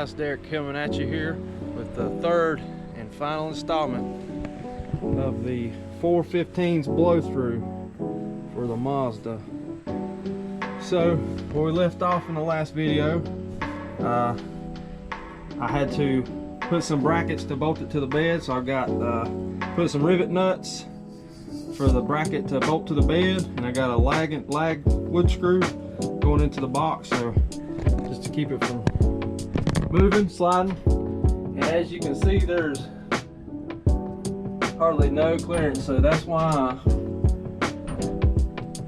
guys, Derek coming at you here with the third and final installment of the 415's blow-through for the Mazda. So where we left off in the last video, I had to put some brackets to bolt it to the bed, so I got put some rivet nuts for the bracket to bolt to the bed, and I got a lag wood screw going into the box, so just to keep it from moving, sliding. And as you can see, there's hardly no clearance, so that's why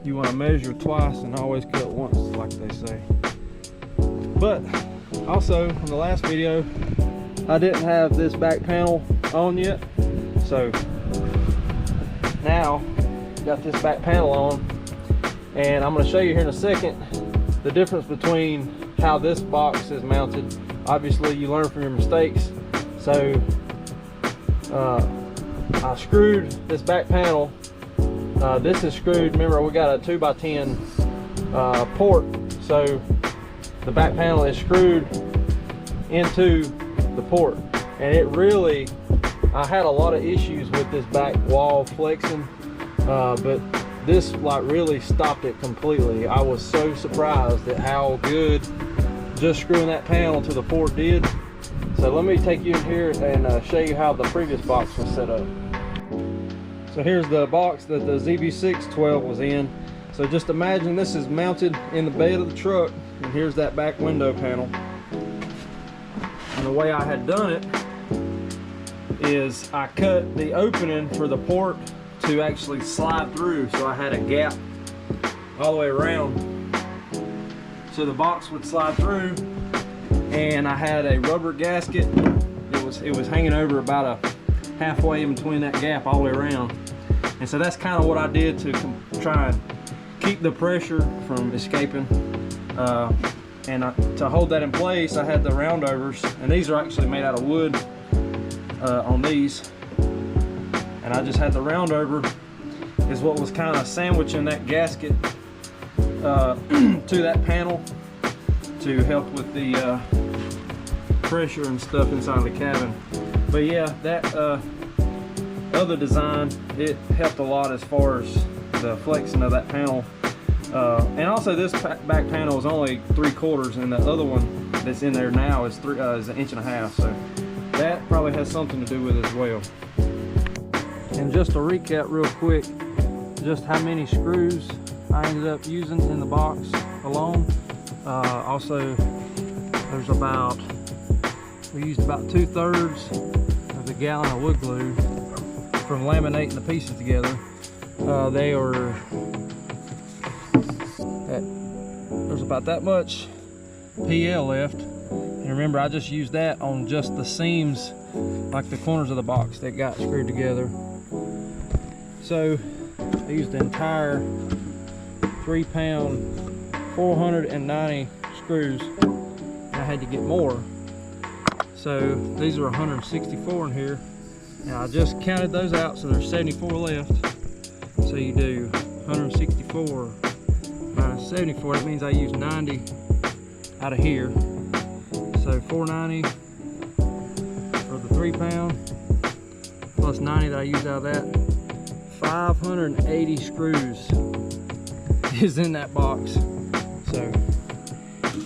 you want to measure twice and always cut once, like they say. But also in the last video, I didn't have this back panel on yet, so now got this back panel on, and I'm going to show you here in a second the difference between how this box is mounted. Obviously you learn from your mistakes, so I screwed this back panel. This is screwed, remember we got a 2x10 port, so the back panel is screwed into the port, and it really, I had a lot of issues with this back wall flexing, but this like really stopped it completely. I was so surprised at how good just screwing that panel to the port did. So let me take you in here and show you how the previous box was set up. So here's the box that the ZV612 was in. So just imagine this is mounted in the bed of the truck, and here's that back window panel. And the way I had done it is I cut the opening for the port to actually slide through, so I had a gap all the way around, so the box would slide through, and I had a rubber gasket. It was hanging over about a halfway in between that gap all the way around, and so that's kind of what I did to try and keep the pressure from escaping. And to hold that in place, I had the roundovers, and these are actually made out of wood on these, and I just had the roundover is what was kind of sandwiching that gasket to that panel to help with the pressure and stuff inside of the cabin. But yeah, that other design, it helped a lot as far as the flexing of that panel. And also this back panel is only 3/4, and the other one that's in there now is 1.5 inches, so that probably has something to do with it as well. And just to recap real quick, just how many screws I ended up using in the box alone. Also, there's we used about 2/3 of the gallon of wood glue from laminating the pieces together. There's about that much PL left, and remember I just used that on just the seams, like the corners of the box that got screwed together. So I used the entire 3-pound 490 screws, and I had to get more, so these are 164 in here, and I just counted those out, so there's 74 left. So you do 164 minus 74, that means I used 90 out of here. So 490 for the 3-pound plus 90 that I used out of that. 580 screws is in that box. So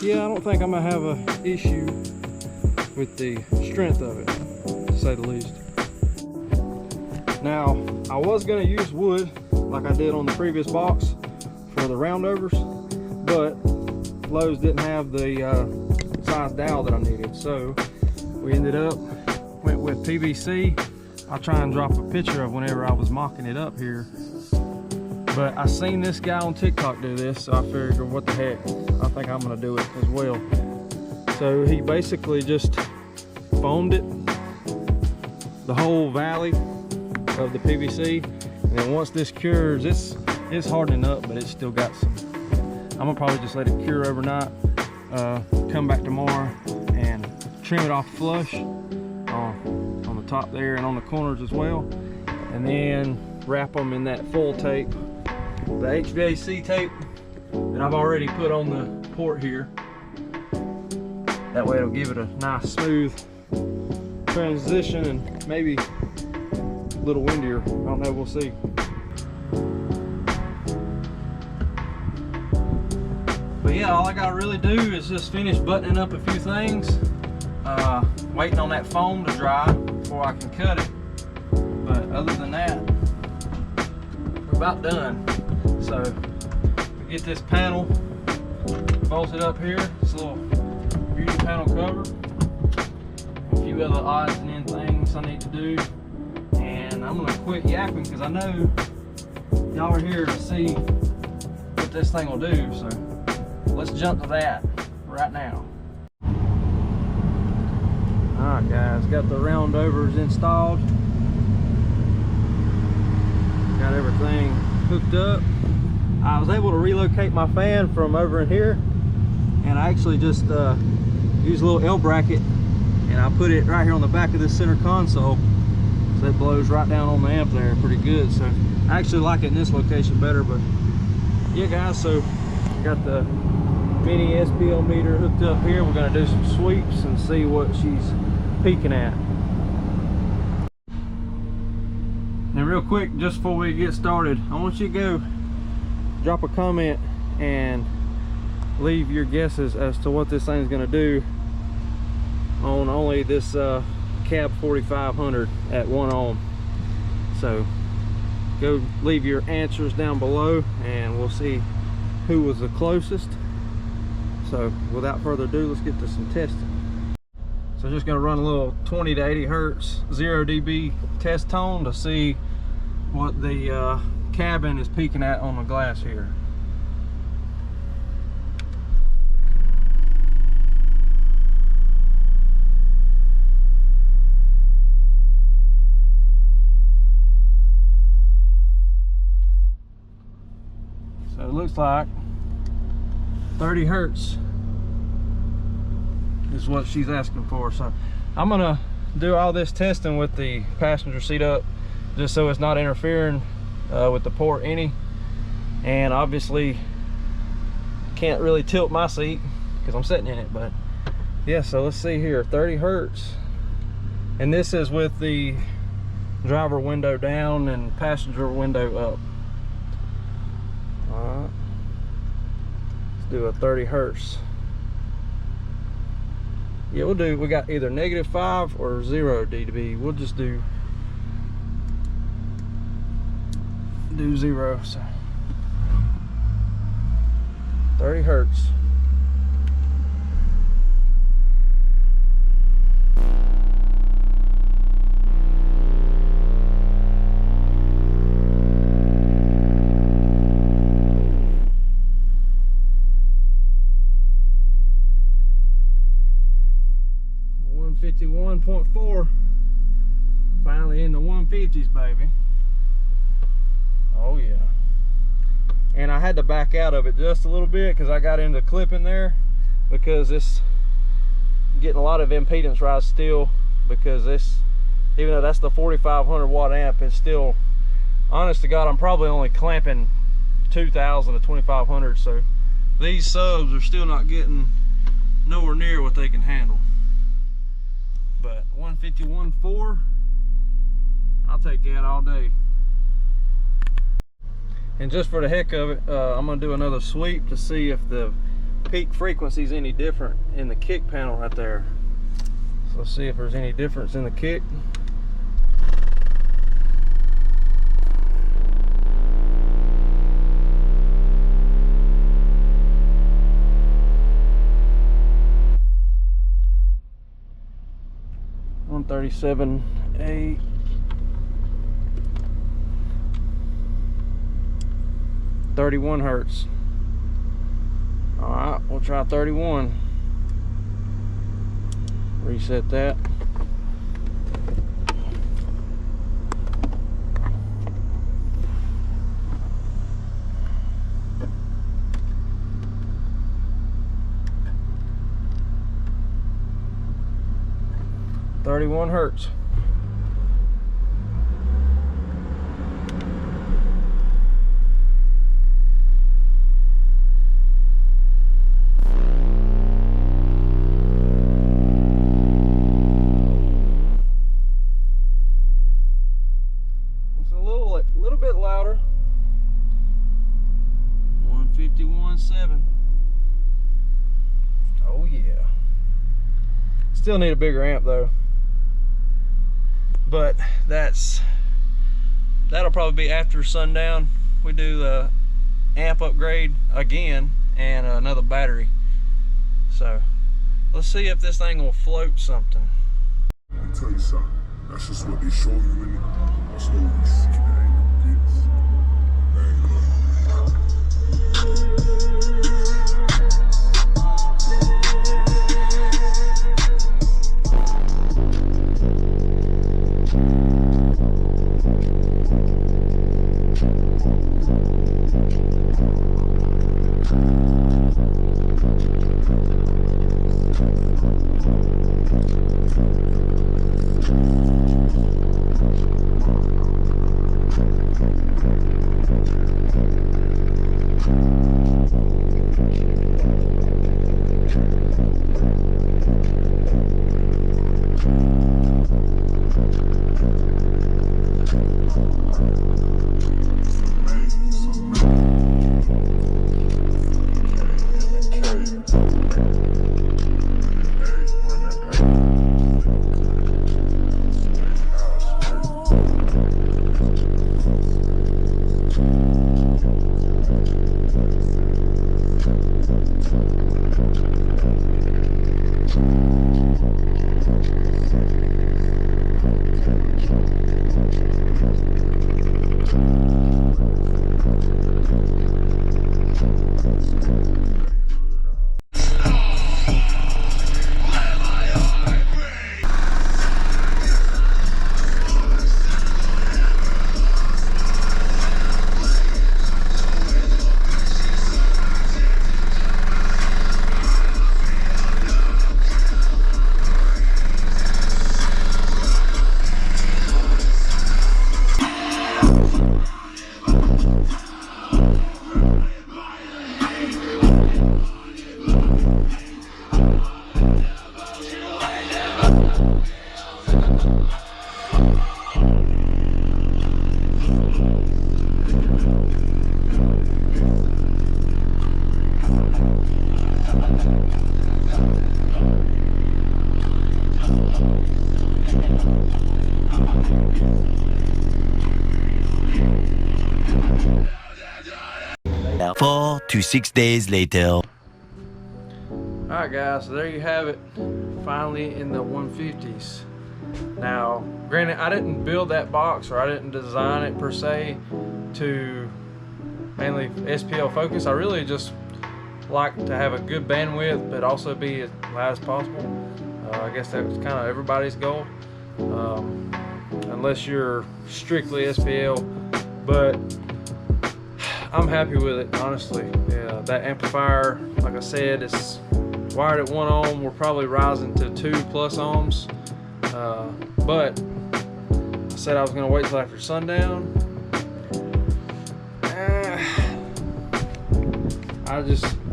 yeah, I don't think I'm gonna have an issue with the strength of it, to say the least. Now, I was gonna use wood like I did on the previous box for the roundovers, but Lowe's didn't have the size dowel that I needed, so we went with PVC. I'll try and drop a picture of whenever I was mocking it up here, but I seen this guy on TikTok do this, so I figured, what the heck, I think I'm gonna do it as well. So he basically just foamed it, the whole valley of the PVC, and then once this cures, it's hardening up, but it's still got some. I'm gonna probably just let it cure overnight, come back tomorrow and trim it off flush on the top there and on the corners as well, and then wrap them in that full tape, the HVAC tape that I've already put on the port here. That way it'll give it a nice smooth transition, and maybe a little windier. I don't know, we'll see. But yeah, all I gotta really do is just finish buttoning up a few things, waiting on that foam to dry before I can cut it. But other than that, we're about done. So we get this panel bolted up here, this little beauty panel cover, a few other odds and ends things I need to do, and I'm gonna quit yapping because I know y'all are here to see what this thing will do. So let's jump to that right now. Alright guys, got the roundovers installed. Got everything hooked up. I was able to relocate my fan from over in here, and I actually just used a little L bracket and I put it right here on the back of this center console, so it blows right down on the amp there pretty good. So I actually like it in this location better. But yeah guys, so I got the mini SPL meter hooked up here. We're going to do some sweeps and see what she's peaking at. And real quick, just before we get started, I want you to go drop a comment and leave your guesses as to what this thing's going to do on only this cab 4500 at 1 ohm. So go leave your answers down below and we'll see who was the closest. So without further ado, let's get to some testing. So just going to run a little 20 to 80 hertz 0 dB test tone to see what the cabin is peaking at on the glass here. So it looks like 30 hertz is what she's asking for. So I'm gonna do all this testing with the passenger seat up, just so it's not interfering with the port any. And obviously can't really tilt my seat because I'm sitting in it. But yeah, so let's see here, 30 hertz, and this is with the driver window down and passenger window up. All right, let's do a 30 hertz. Yeah, we got either -5 or 0 dB. We'll just do 0. So 30 hertz. .4, finally in the 150s, baby. Oh yeah. And I had to back out of it just a little bit because I got into clipping there, because it's getting a lot of impedance rise still, because this, even though that's the 4500 watt amp, it's still, honest to God, I'm probably only clamping 2000 to 2500, so these subs are still not getting nowhere near what they can handle. But 151.4, I'll take that all day. And just for the heck of it, I'm gonna do another sweep to see if the peak frequency is any different in the kick panel right there. So let's see if there's any difference in the kick. $137.8. .31 hertz. All right, we'll try 31. Reset that. .31 hertz. Still need a bigger amp though. But that'll probably be after sundown. We do the amp upgrade again and another battery. So let's see if this thing will float something. Let me tell you something. That's just what they show you in it. That's what we see. That ain't no gifts. Now 4 to 6 days later. Alright guys, so there you have it. Finally in the 150s. Now, granted, I didn't build that box, or I didn't design it per se to mainly SPL focus. I really just like to have a good bandwidth, but also be as loud as possible. I guess that was kind of everybody's goal, unless you're strictly SPL. But I'm happy with it, honestly. Yeah, that amplifier, like I said, is wired at 1 ohm. We're probably rising to 2+ ohms. But I said I was going to wait till after sundown. I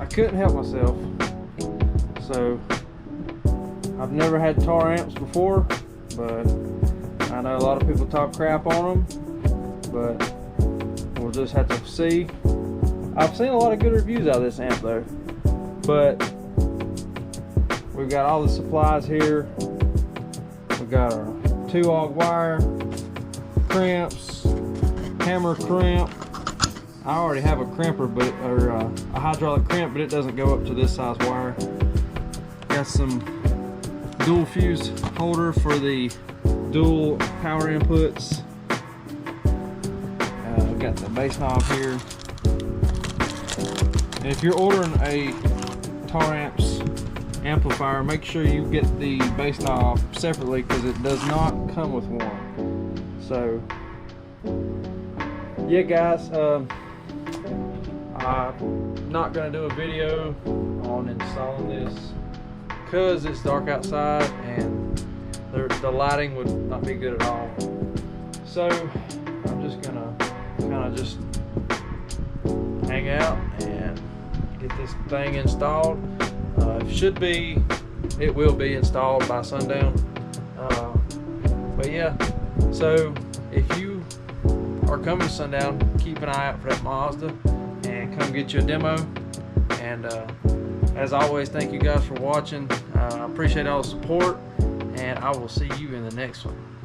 couldn't help myself. So I've never had tar amps before, but I know a lot of people talk crap on them, but we'll just have to see. I've seen a lot of good reviews out of this amp though, but we've got all the supplies here. We've got our 2-aught wire, crimps, hammer crimp. I already have a crimper, or a hydraulic crimp, but it doesn't go up to this size wire. Got some dual fuse holder for the dual power inputs. We've got the bass knob here. And if you're ordering a Tar Amps amplifier, make sure you get the bass knob separately, because it does not come with one. So yeah guys, I'm not going to do a video on installing this because it's dark outside and the lighting would not be good at all. So I'm just going to kind of just hang out and get this thing installed. It will be installed by sundown. But yeah, so if you are coming to sundown, keep an eye out for that Mazda and come get you a demo. And as always, thank you guys for watching. I appreciate all the support. and I will see you in the next one.